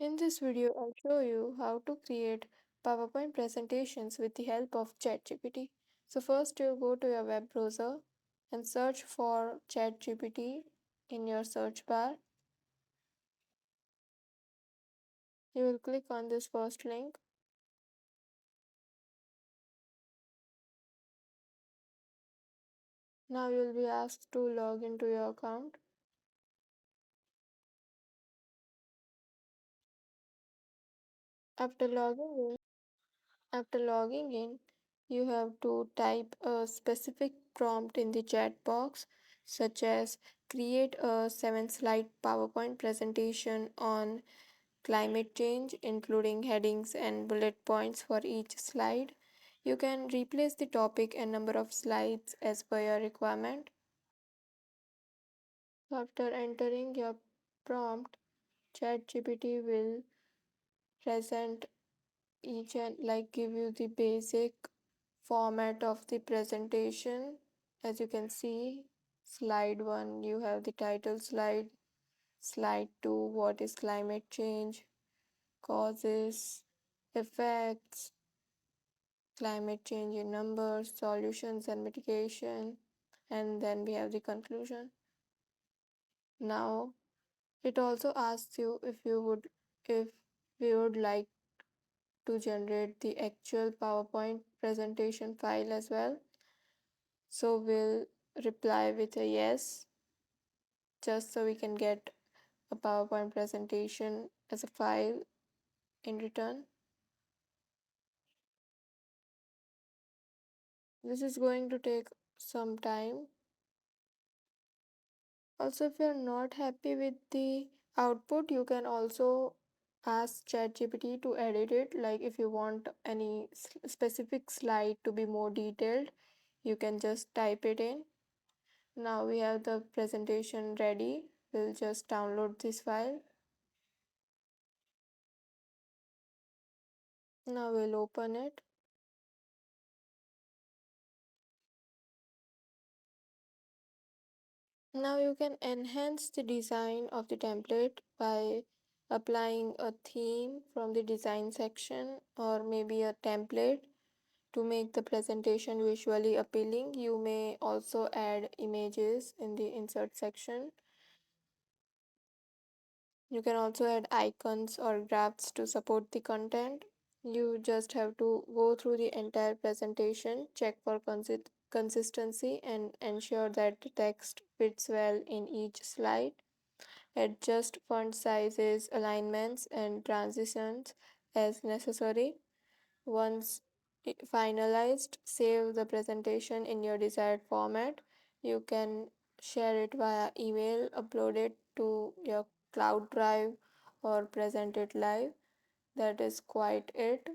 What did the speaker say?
In this video, I'll show you how to create PowerPoint presentations with the help of ChatGPT. So first you go to your web browser and search for ChatGPT in your search bar. You will click on this first link. Now you will be asked to log into your account. After logging in, After logging in, you have to type a specific prompt in the chat box, such as create a 7 slide PowerPoint presentation on climate change, including headings and bullet points for each slide. You can replace the topic and number of slides as per your requirement. After entering your prompt, ChatGPT will present each and give you the basic format of the presentation. As you can see, slide 1 you have the title slide, slide 2 what is climate change, causes, effects, climate change in numbers, solutions and mitigation, and then we have the conclusion. Now it also asks you if we would like to generate the actual PowerPoint presentation file as well. So we'll reply with a yes, just so we can get a PowerPoint presentation as a file in return. This is going to take some time. Also, if you're not happy with the output, you can also ask ChatGPT to edit it. Like if you want any specific slide to be more detailed, you can just type it in. Now we have the presentation ready. We'll just download this file. Now we'll open it. Now you can enhance the design of the template by applying a theme from the design section or maybe a template to make the presentation visually appealing. You may also add images in the insert section. You can also add icons or graphs to support the content. You just have to go through the entire presentation, check for consistency, and ensure that the text fits well in each slide. Adjust font sizes, alignments, and transitions as necessary. Once finalized, save the presentation in your desired format. You can share it via email, upload it to your cloud drive, or present it live. That is quite it.